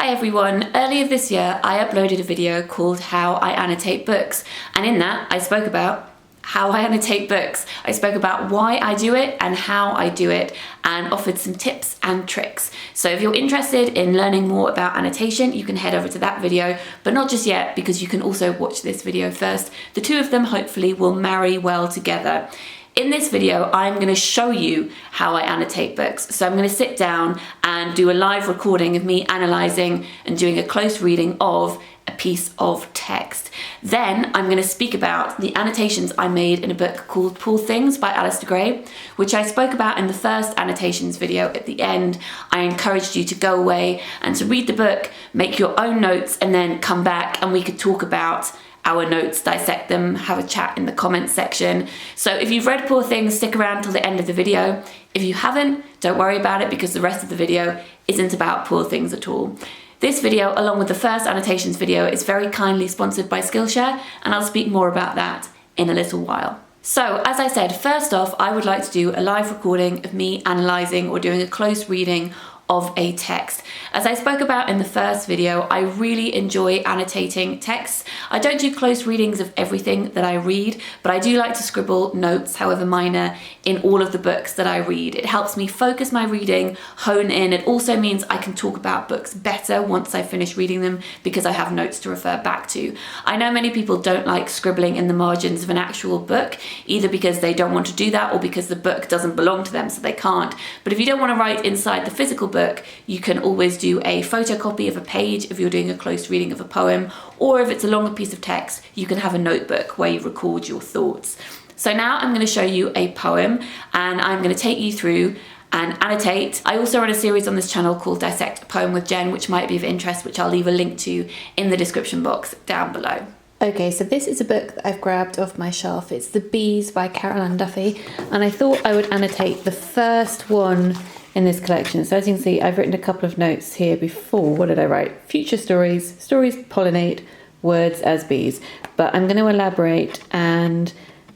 Hi everyone, earlier this year I uploaded a video called How I Annotate Books, and in that I spoke about how I annotate books. I spoke about why I do it and how I do it, and offered some tips and tricks. So if you're interested in learning more about annotation, you can head over to that video, but not just yet, because you can also watch this video first. The two of them hopefully will marry well together. In this video, I'm going to show you how I annotate books. So I'm going to sit down and do a live recording of me analysing and doing a close reading of a piece of text. Then I'm going to speak about the annotations I made in a book called Poor Things by Alistair Gray, which I spoke about in the first annotations video at the end. I encouraged you to go away and to read the book, make your own notes, and then come back and we could talk about our notes, dissect them, have a chat in the comments section. So if you've read Poor Things, stick around till the end of the video. If you haven't, don't worry about it, because the rest of the video isn't about Poor Things at all. This video, along with the first annotations video, is very kindly sponsored by Skillshare, and I'll speak more about that in a little while. So, as I said, first off, I would like to do a live recording of me analysing or doing a close reading of a text. As I spoke about in the first video, I really enjoy annotating texts. I don't do close readings of everything that I read, but I do like to scribble notes, however minor, in all of the books that I read. It helps me focus my reading, hone in. It also means I can talk about books better once I finish reading them, because I have notes to refer back to. I know many people don't like scribbling in the margins of an actual book, either because they don't want to do that or because the book doesn't belong to them, so they can't. But if you don't want to write inside the physical book, you can always do a photocopy of a page if you're doing a close reading of a poem, or if it's a longer piece of text, you can have a notebook where you record your thoughts. So now I'm going to show you a poem, and I'm going to take you through and annotate. I also run a series on this channel called Dissect a Poem with Jen, which might be of interest, which I'll leave a link to in the description box down below. Okay, so this is a book that I've grabbed off my shelf. It's The Bees by Caroline Duffy, and I thought I would annotate the first one in this collection. So as you can see, I've written a couple of notes here before. What did I write? Future stories, stories pollinate, words as bees. But I'm going to elaborate and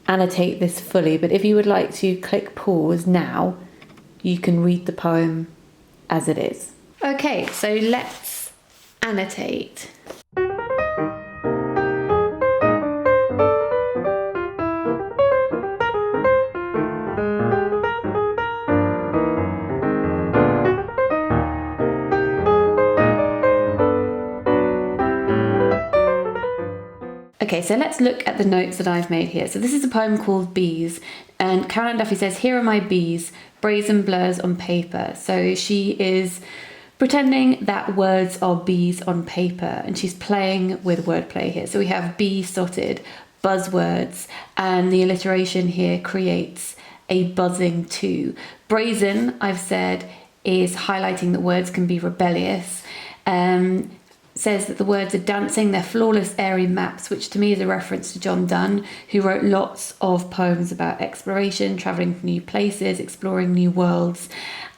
annotate this fully. But if you would like to click pause now, you can read the poem as it is. Okay, so let's annotate. Okay, so let's look at the notes that I've made here. So this is a poem called Bees, and Caroline Duffy says, "Here are my bees, brazen blurs on paper." So she is pretending that words are bees on paper, and she's playing with wordplay here. So we have bee-sotted, buzzwords, and the alliteration here creates a buzzing too. Brazen, I've said, is highlighting that words can be rebellious. Says that the words are dancing, they're flawless, airy maps, which to me is a reference to John Donne, who wrote lots of poems about exploration, travelling to new places, exploring new worlds.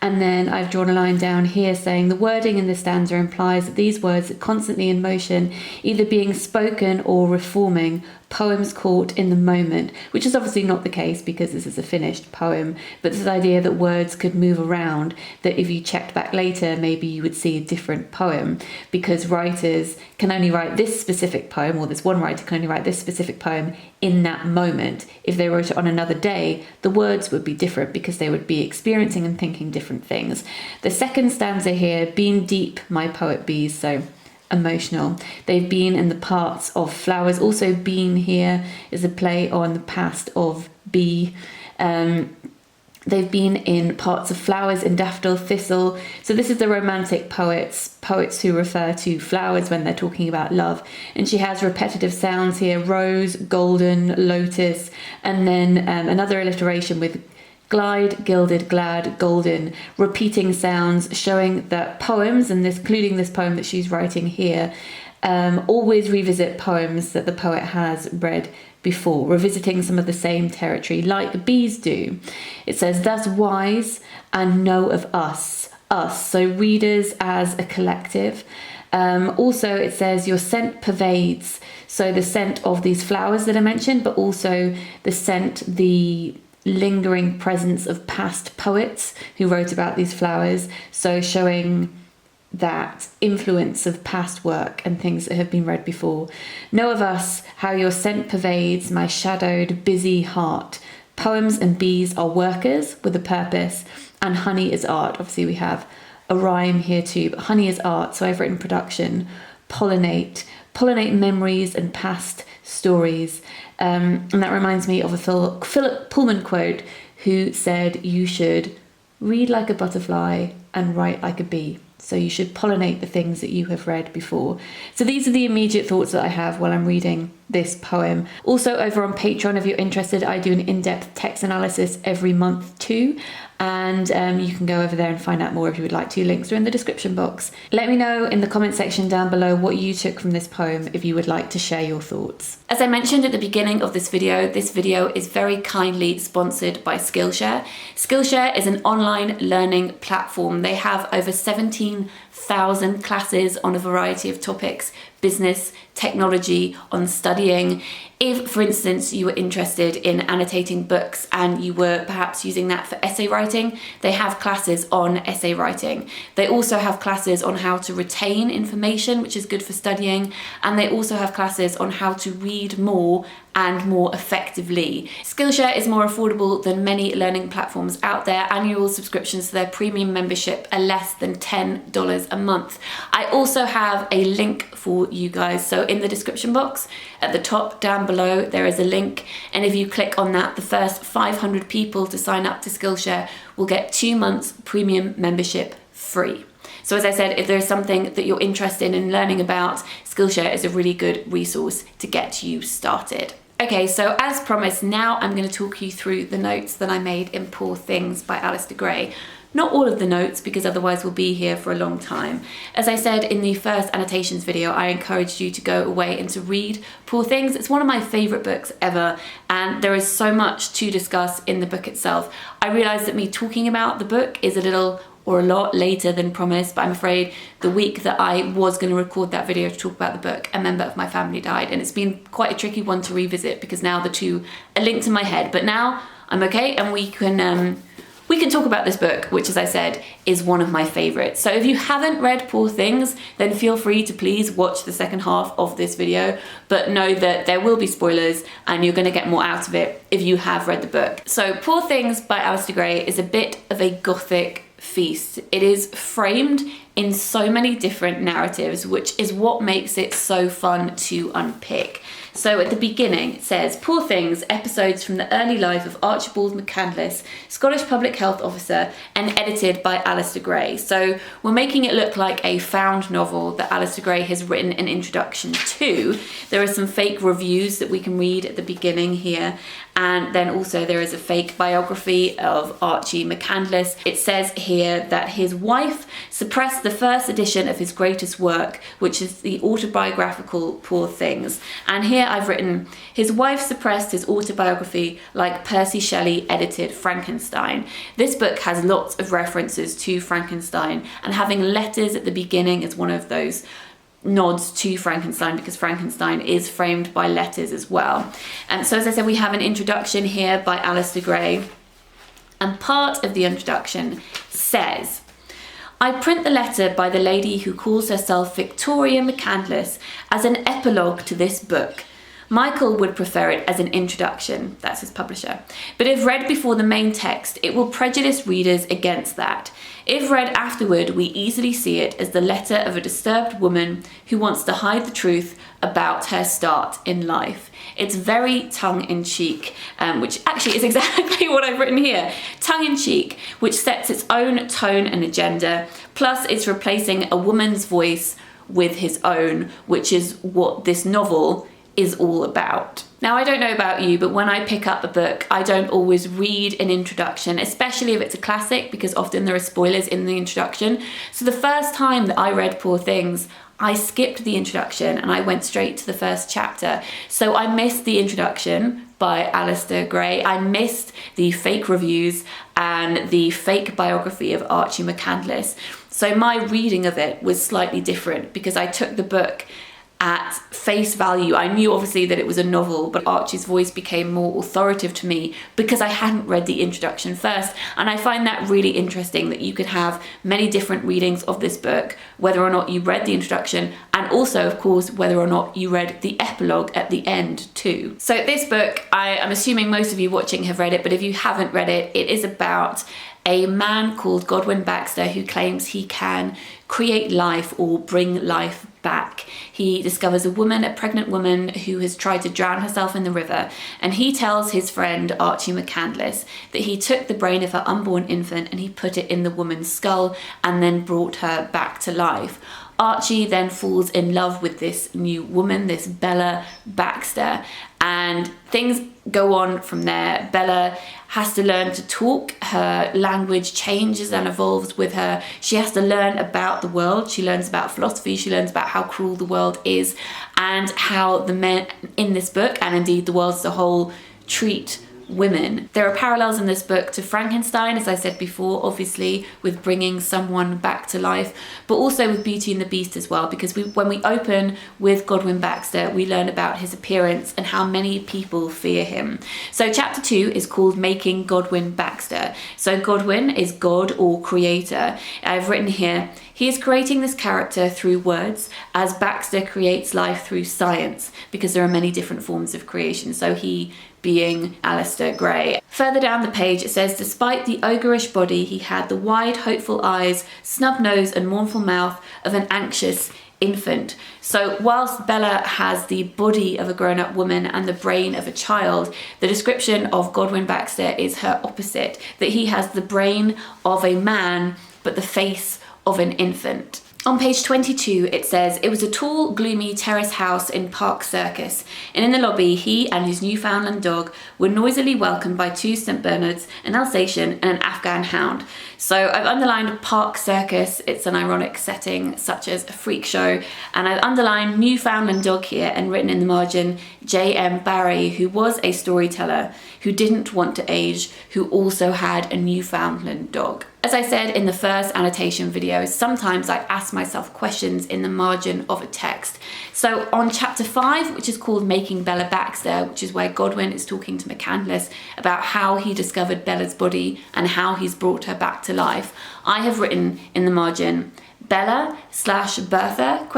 And then I've drawn a line down here saying the wording in this stanza implies that these words are constantly in motion, either being spoken or reforming, poems caught in the moment, which is obviously not the case because this is a finished poem, but this idea that words could move around, that if you checked back later, maybe you would see a different poem, because writers can only write this specific poem, or this one writer can only write this specific poem in that moment. If they wrote it on another day, the words would be different because they would be experiencing and thinking different things. The second stanza here, "Been deep, my poet bees," so emotional. They've been in the parts of flowers. Also, been here is a play on the past of bee. They've been in parts of flowers, in daffodil, thistle. So this is the romantic poets who refer to flowers when they're talking about love. And she has repetitive sounds here: rose, golden, lotus, and then another alliteration with glide, gilded, glad, golden, repeating sounds, showing that poems, and this, including this poem that she's writing here, always revisit poems that the poet has read before, revisiting some of the same territory like bees do. It says, "Thus wise and know of us," so readers as a collective. Also, it says, "Your scent pervades," so the scent of these flowers that I mentioned, but also the scent, the lingering presence of past poets who wrote about these flowers, so showing that influence of past work and things that have been read before. Know of us how your scent pervades my shadowed, busy heart. Poems and bees are workers with a purpose, and honey is art. Obviously we have a rhyme here too, but honey is art. So I've written production, pollinate memories and past stories. And that reminds me of a Philip Pullman quote, who said you should read like a butterfly and write like a bee. So you should pollinate the things that you have read before. So these are the immediate thoughts that I have while I'm reading this poem. Also over on Patreon, if you're interested, I do an in-depth text analysis every month too. And you can go over there and find out more if you would like to. Links are in the description box. Let me know in the comment section down below what you took from this poem if you would like to share your thoughts. As I mentioned at the beginning of this video is very kindly sponsored by Skillshare. Skillshare is an online learning platform. They have over 17,000 classes on a variety of topics, business, technology, on studying. If, for instance, you were interested in annotating books and you were perhaps using that for essay writing, they have classes on essay writing. They also have classes on how to retain information, which is good for studying, and they also have classes on how to read more and more effectively. Skillshare is more affordable than many learning platforms out there. Annual subscriptions to their premium membership are less than $10 a month. I also have a link for you guys. So in the description box at the top down below, there is a link. And if you click on that, the first 500 people to sign up to Skillshare will get 2 months premium membership free. So as I said, if there's something that you're interested in learning about, Skillshare is a really good resource to get you started. Okay, so as promised, now I'm going to talk you through the notes that I made in Poor Things by Alistair Gray. Not all of the notes, because otherwise we'll be here for a long time. As I said in the first annotations video, I encouraged you to go away and to read Poor Things. It's one of my favourite books ever, and there is so much to discuss in the book itself. I realised that me talking about the book is a lot later than promised, but I'm afraid the week that I was going to record that video to talk about the book, a member of my family died, and it's been quite a tricky one to revisit because now the two are linked in my head. But now I'm okay, and we can talk about this book, which, as I said, is one of my favourites. So if you haven't read Poor Things, then feel free to please watch the second half of this video, but know that there will be spoilers and you're going to get more out of it if you have read the book. So Poor Things by Alistair Gray is a bit of a gothic feast. It is framed in so many different narratives, which is what makes it so fun to unpick. So at the beginning it says, Poor Things, episodes from the early life of Archibald McCandless, Scottish Public Health Officer, and edited by Alistair Gray. So we're making it look like a found novel that Alistair Gray has written an introduction to. There are some fake reviews that we can read at the beginning here. And then also there is a fake biography of Archie McCandless. It says here that his wife suppressed the first edition of his greatest work, which is the autobiographical Poor Things. And here I've written, his wife suppressed his autobiography like Percy Shelley edited Frankenstein. This book has lots of references to Frankenstein, and having letters at the beginning is one of those nods to Frankenstein, because Frankenstein is framed by letters as well. And so as I said, we have an introduction here by Alistair Gray, and part of the introduction says, I print the letter by the lady who calls herself Victoria McCandless as an epilogue to this book. Michael would prefer it as an introduction, that's his publisher, but if read before the main text, it will prejudice readers against that. If read afterward, we easily see it as the letter of a disturbed woman who wants to hide the truth about her start in life. It's very tongue-in-cheek, which actually is exactly what I've written here. Tongue-in-cheek, which sets its own tone and agenda, plus it's replacing a woman's voice with his own, which is what this novel is all about. Now, I don't know about you, but when I pick up a book, I don't always read an introduction, especially if it's a classic, because often there are spoilers in the introduction. So the first time that I read Poor Things, I skipped the introduction and I went straight to the first chapter. So I missed the introduction by Alistair Gray. I missed the fake reviews and the fake biography of Archie McCandless. So my reading of it was slightly different because I took the book at face value. I knew obviously that it was a novel, but Archie's voice became more authoritative to me because I hadn't read the introduction first. And I find that really interesting, that you could have many different readings of this book, whether or not you read the introduction, and also, of course, whether or not you read the epilogue at the end too. So this book, I'm assuming most of you watching have read it, but if you haven't read it, it is about a man called Godwin Baxter who claims he can create life or bring life back. He discovers a pregnant woman who has tried to drown herself in the river, and he tells his friend Archie McCandless that he took the brain of her unborn infant and he put it in the woman's skull and then brought her back to life. Archie then falls in love with this new woman, this Bella Baxter, and things go on from there. Bella has to learn to talk. Her language changes and evolves with her. She has to learn about the world. She learns about philosophy. She learns about how cruel the world is and how the men in this book, and indeed the world as a whole, treat women. There are parallels in this book to Frankenstein, as I said before, obviously with bringing someone back to life, but also with Beauty and the Beast as well, because when we open with Godwin Baxter, we learn about his appearance and how many people fear him. So chapter 2 is called Making Godwin Baxter. So Godwin is God or creator. I've written here, he is creating this character through words, as Baxter creates life through science, because there are many different forms of creation. So he being Alistair Gray. Further down the page it says, despite the ogreish body, he had the wide, hopeful eyes, snub nose and mournful mouth of an anxious infant. So whilst Bella has the body of a grown-up woman and the brain of a child, the description of Godwin Baxter is her opposite, that he has the brain of a man but the face of an infant. On page 22, it says, it was a tall, gloomy terrace house in Park Circus, and in the lobby, he and his Newfoundland dog were noisily welcomed by 2 St. Bernards, an Alsatian, and an Afghan hound. So I've underlined Park Circus. It's an ironic setting, such as a freak show, and I've underlined Newfoundland dog here and written in the margin, J.M. Barrie, who was a storyteller, who didn't want to age, who also had a Newfoundland dog. As I said in the first annotation video, sometimes I ask myself questions in the margin of a text. So on chapter 5, which is called Making Bella Baxter, which is where Godwin is talking to McCandless about how he discovered Bella's body and how he's brought her back to life, I have written in the margin, Bella/Bertha,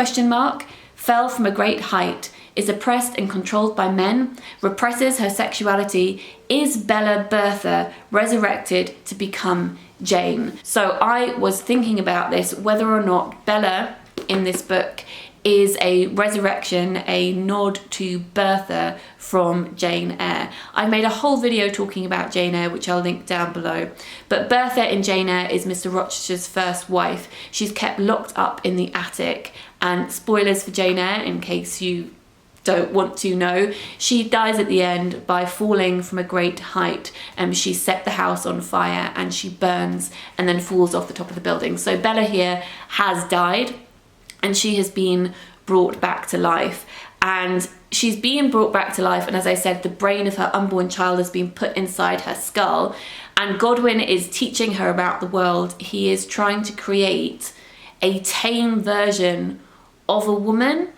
fell from a great height, is oppressed and controlled by men, represses her sexuality, is Bella Bertha resurrected to become Jane? So I was thinking about this, whether or not Bella in this book is a resurrection, a nod to Bertha from Jane Eyre. I made a whole video talking about Jane Eyre, which I'll link down below. But Bertha in Jane Eyre is Mr. Rochester's first wife. She's kept locked up in the attic. And spoilers for Jane Eyre, in case you don't want to know, she dies at the end by falling from a great height. She set the house on fire and she burns and then falls off the top of the building. So Bella here has died and she has been brought back to life. And she's being brought back to life, and as I said, the brain of her unborn child has been put inside her skull. And Godwin is teaching her about the world. He is trying to create a tame version of a woman.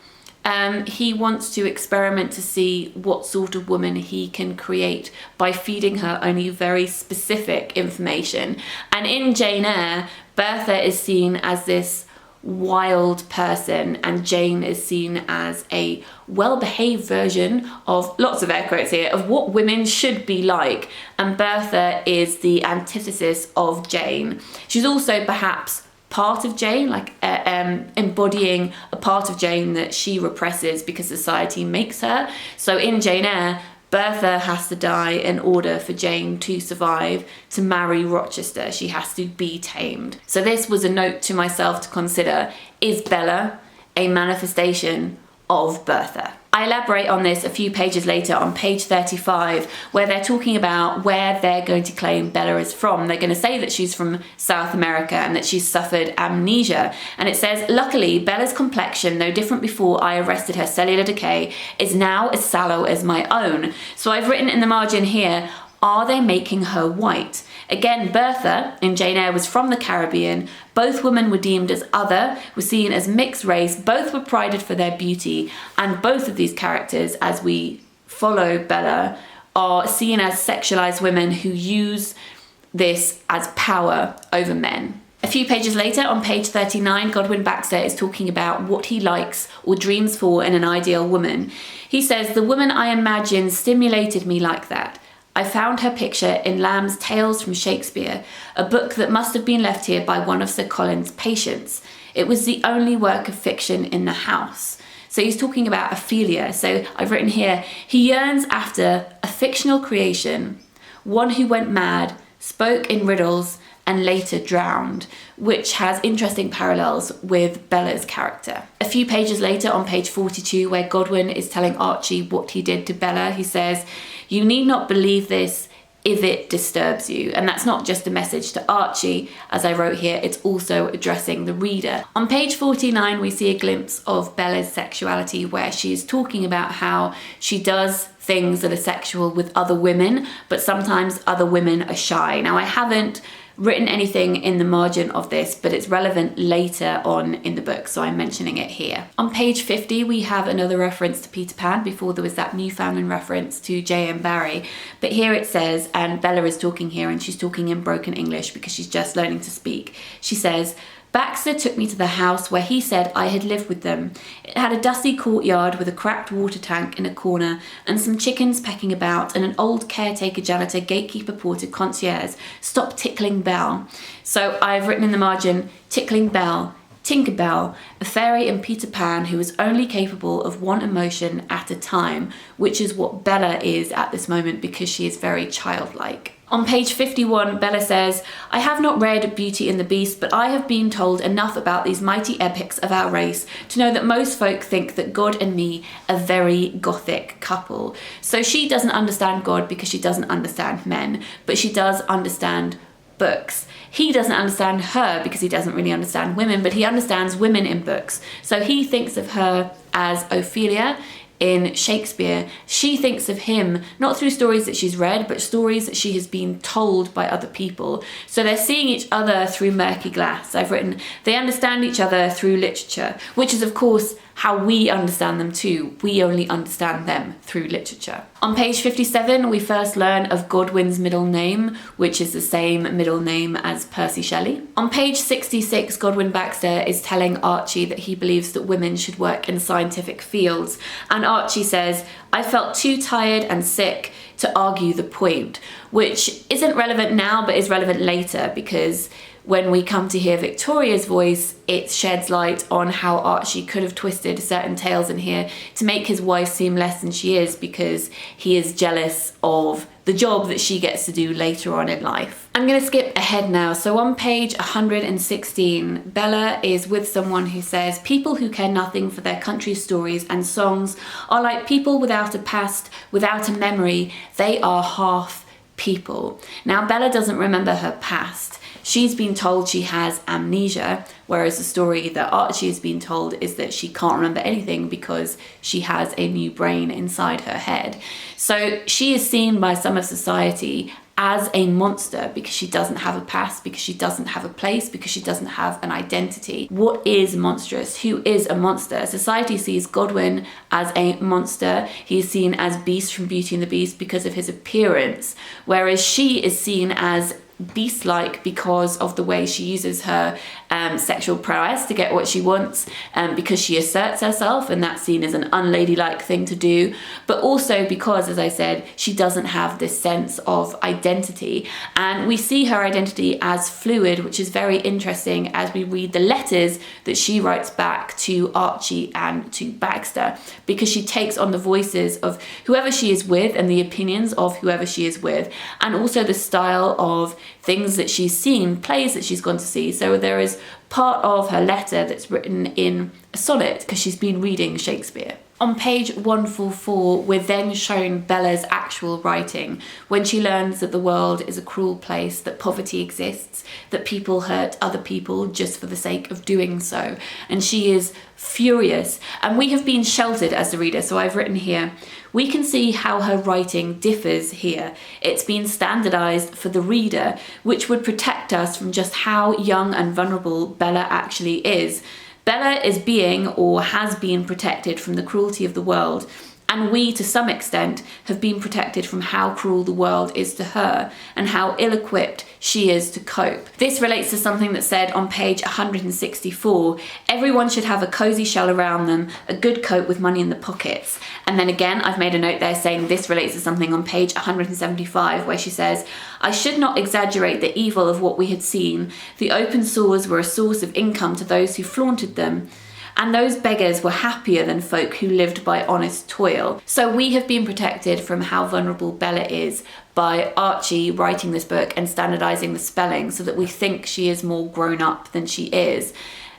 He wants to experiment to see what sort of woman he can create by feeding her only very specific information. And in Jane Eyre, Bertha is seen as this wild person and Jane is seen as a well-behaved version of, lots of air quotes here, of what women should be like. And Bertha is the antithesis of Jane. She's also perhaps part of Jane, like embodying a part of Jane that she represses because society makes her. So in Jane Eyre, Bertha has to die in order for Jane to survive, to marry Rochester. She has to be tamed. So this was a note to myself to consider. Is Bella a manifestation of Bertha? I elaborate on this a few pages later on page 35, where they're talking about where they're going to claim Bella is from. They're going to say that she's from South America and that she's suffered amnesia. And it says, luckily, Bella's complexion, though different before I arrested her cellular decay, is now as sallow as my own. So I've written in the margin here, are they making her white? Again, Bertha in Jane Eyre was from the Caribbean. Both women were deemed as other, were seen as mixed race. Both were prided for their beauty. And both of these characters, as we follow Bella, are seen as sexualized women who use this as power over men. A few pages later, on page 39, Godwin Baxter is talking about what he likes or dreams for in an ideal woman. He says, "The woman I imagined stimulated me like that. I found her picture in Lamb's Tales from Shakespeare, a book that must have been left here by one of Sir Colin's patients. It was the only work of fiction in the house." So he's talking about Ophelia. So I've written here, he yearns after a fictional creation, one who went mad, spoke in riddles, and later drowned, which has interesting parallels with Bella's character. A few pages later, on page 42, where Godwin is telling Archie what he did to Bella, he says, "You need not believe this if it disturbs you." And that's not just a message to Archie, as I wrote here, it's also addressing the reader. On page 49, we see a glimpse of Bella's sexuality, where she is talking about how she does things that are sexual with other women, but sometimes other women are shy. Now, I haven't written anything in the margin of this, but it's relevant later on in the book, so I'm mentioning it here. On page 50, we have another reference to Peter Pan. Before, there was that Newfoundland reference to J.M. Barrie, but here it says, and Bella is talking here, and she's talking in broken English because she's just learning to speak. She says, "Baxter took me to the house where he said I had lived with them. It had a dusty courtyard with a cracked water tank in a corner and some chickens pecking about, and an old caretaker, janitor, gatekeeper, porter, concierge. Stop tickling bell." So I've written in the margin, tickling bell, Tinker Bell, a fairy in Peter Pan who is only capable of one emotion at a time, which is what Bella is at this moment because she is very childlike. On page 51, Bella says, "I have not read Beauty and the Beast, but I have been told enough about these mighty epics of our race to know that most folk think that God and me a very gothic couple." So she doesn't understand God because she doesn't understand men, but she does understand books. He doesn't understand her because he doesn't really understand women, but he understands women in books. So he thinks of her as Ophelia in Shakespeare. She thinks of him not through stories that she's read, but stories that she has been told by other people. So they're seeing each other through murky glass. I've written, they understand each other through literature, which is of course how we understand them too. We only understand them through literature. On page 57, we first learn of Godwin's middle name, which is the same middle name as Percy Shelley. On page 66, Godwin Baxter is telling Archie that he believes that women should work in scientific fields. And Archie says, "I felt too tired and sick to argue the point," which isn't relevant now, but is relevant later, because when we come to hear Victoria's voice, it sheds light on how Archie could have twisted certain tales in here to make his wife seem less than she is, because he is jealous of the job that she gets to do later on in life. I'm going to skip ahead now. So on page 116, Bella is with someone who says, "People who care nothing for their country's stories and songs are like people without a past, without a memory. They are half people." Now, Bella doesn't remember her past. She's been told she has amnesia, whereas the story that Archie has been told is that she can't remember anything because she has a new brain inside her head. So she is seen by some of society as a monster because she doesn't have a past, because she doesn't have a place, because she doesn't have an identity. What is monstrous? Who is a monster? Society sees Godwin as a monster. He is seen as Beast from Beauty and the Beast because of his appearance, whereas she is seen as beast-like because of the way she uses her sexual prowess to get what she wants, because she asserts herself, and that's seen as an unladylike thing to do, but also because, as I said, she doesn't have this sense of identity. And we see her identity as fluid, which is very interesting as we read the letters that she writes back to Archie and to Baxter, because she takes on the voices of whoever she is with and the opinions of whoever she is with, and also the style of things that she's seen, plays that she's gone to see. So there is part of her letter that's written in a sonnet because she's been reading Shakespeare. On page 144, we're then shown Bella's actual writing when she learns that the world is a cruel place, that poverty exists, that people hurt other people just for the sake of doing so. And she is furious. And we have been sheltered as the reader, so I've written here, we can see how her writing differs here. It's been standardized for the reader, which would protect us from just how young and vulnerable Bella actually is. Bella is being or has been protected from the cruelty of the world, and we, to some extent, have been protected from how cruel the world is to her and how ill-equipped she is to cope. This relates to something that's said on page 164. Everyone should have a cozy shell around them, a good coat with money in the pockets. And then again, I've made a note there saying this relates to something on page 175 where she says, I should not exaggerate the evil of what we had seen. The open sores were a source of income to those who flaunted them. And those beggars were happier than folk who lived by honest toil. So we have been protected from how vulnerable Bella is by Archie writing this book and standardizing the spelling so that we think she is more grown up than she is.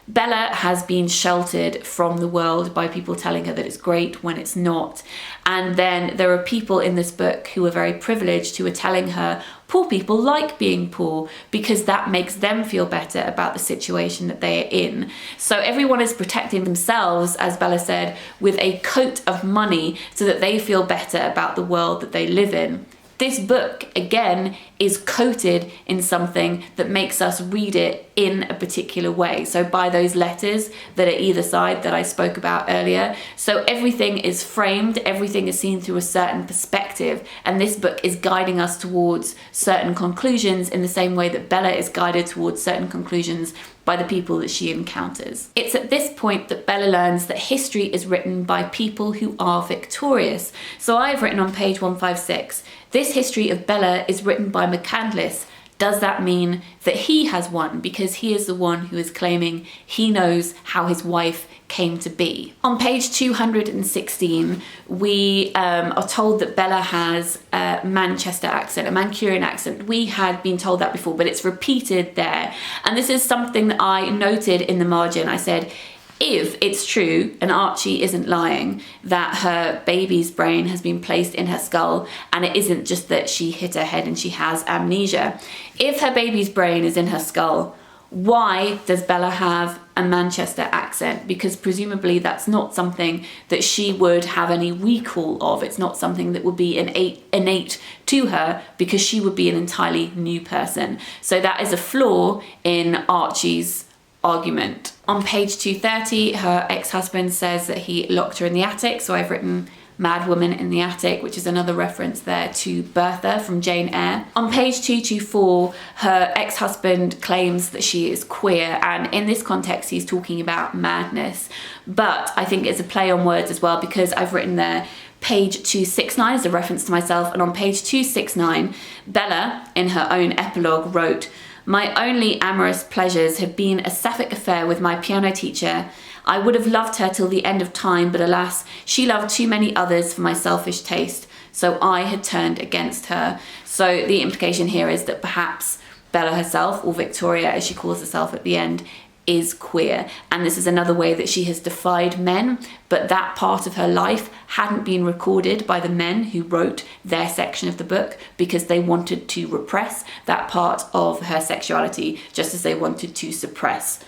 Bella has been sheltered from the world by people telling her that it's great when it's not. And then there are people in this book who are very privileged who are telling her poor people like being poor because that makes them feel better about the situation that they are in. So everyone is protecting themselves, as Bella said, with a coat of money so that they feel better about the world that they live in. This book, again, is coated in something that makes us read it in a particular way. So by those letters that are either side that I spoke about earlier. So everything is framed, everything is seen through a certain perspective, and this book is guiding us towards certain conclusions in the same way that Bella is guided towards certain conclusions by the people that she encounters. It's at this point that Bella learns that history is written by people who are victorious. So I've written on page 156, this history of Bella is written by McCandless. Does that mean that he has won because he is the one who is claiming he knows how his wife came to be? On page 216, we are told that Bella has a Manchester accent, a Mancunian accent. We had been told that before, but it's repeated there. And this is something that I noted in the margin. I said, if it's true, and Archie isn't lying, that her baby's brain has been placed in her skull and it isn't just that she hit her head and she has amnesia. If her baby's brain is in her skull, why does Bella have a Manchester accent? Because presumably that's not something that she would have any recall of. It's not something that would be innate to her because she would be an entirely new person. So that is a flaw in Archie's argument. On page 230, her ex-husband says that he locked her in the attic, so I've written Mad Woman in the Attic, which is another reference there to Bertha from Jane Eyre. On page 224, her ex-husband claims that she is queer, and in this context he's talking about madness, but I think it's a play on words as well because I've written there page 269 is a reference to myself, and on page 269, Bella, in her own epilogue, wrote, my only amorous pleasures have been a sapphic affair with my piano teacher. I would have loved her till the end of time, but alas, she loved too many others for my selfish taste, so I had turned against her. So the implication here is that perhaps Bella herself, or Victoria as she calls herself at the end, is queer, and this is another way that she has defied men, but that part of her life hadn't been recorded by the men who wrote their section of the book because they wanted to repress that part of her sexuality just as they wanted to suppress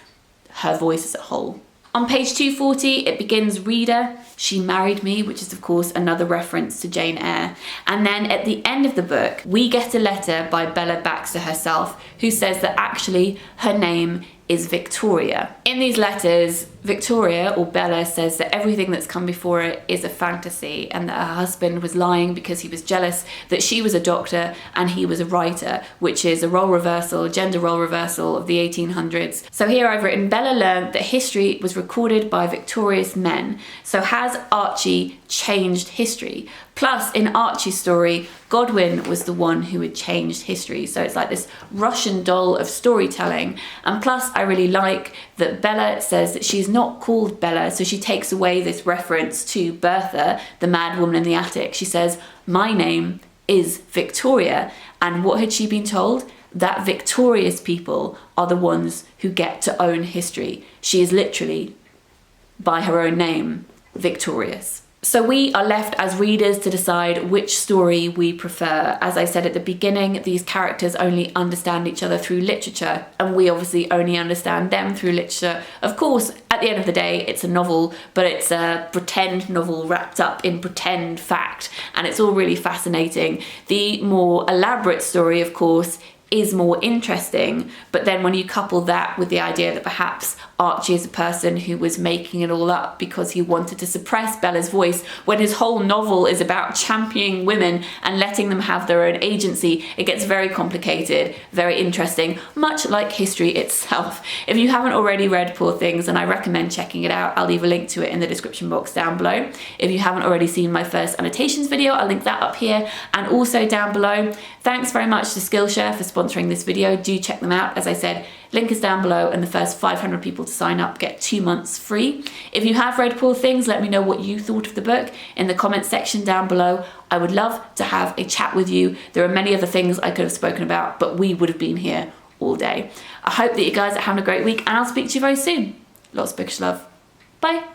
her voice as a whole. On page 240, it begins reader, she married me, which is of course another reference to Jane Eyre. And then at the end of the book, we get a letter by Bella Baxter herself who says that actually her name is Victoria. In these letters, Victoria, or Bella, says that everything that's come before it is a fantasy and that her husband was lying because he was jealous that she was a doctor and he was a writer, which is a role reversal, gender role reversal of the 1800s. So here I've written, Bella learned that history was recorded by victorious men. So has Archie changed history? Plus, in Archie's story, Godwin was the one who had changed history. So it's like this Russian doll of storytelling. And plus, I really like that Bella says that she's not called Bella, so she takes away this reference to Bertha, the mad woman in the attic. She says, my name is Victoria. And what had she been told? That victorious people are the ones who get to own history. She is literally, by her own name, victorious. So we are left as readers to decide which story we prefer. As I said at the beginning, these characters only understand each other through literature, and we obviously only understand them through literature. Of course, at the end of the day, it's a novel, but it's a pretend novel wrapped up in pretend fact, and it's all really fascinating. The more elaborate story, of course, is more interesting, but then when you couple that with the idea that perhaps Archie is a person who was making it all up because he wanted to suppress Bella's voice, when his whole novel is about championing women and letting them have their own agency, it gets very complicated, very interesting, much like history itself. If you haven't already read Poor Things, then I recommend checking it out. I'll leave a link to it in the description box down below. If you haven't already seen my first annotations video, I'll link that up here and also down below. Thanks very much to Skillshare for sponsoring this video. Do check them out. As I said, link is down below, and the first 500 people to sign up get 2 months free. If you have read Poor Things, let me know what you thought of the book in the comment section down below. I would love to have a chat with you. There are many other things I could have spoken about, but we would have been here all day. I hope that you guys are having a great week, and I'll speak to you very soon. Lots of bookish love. Bye.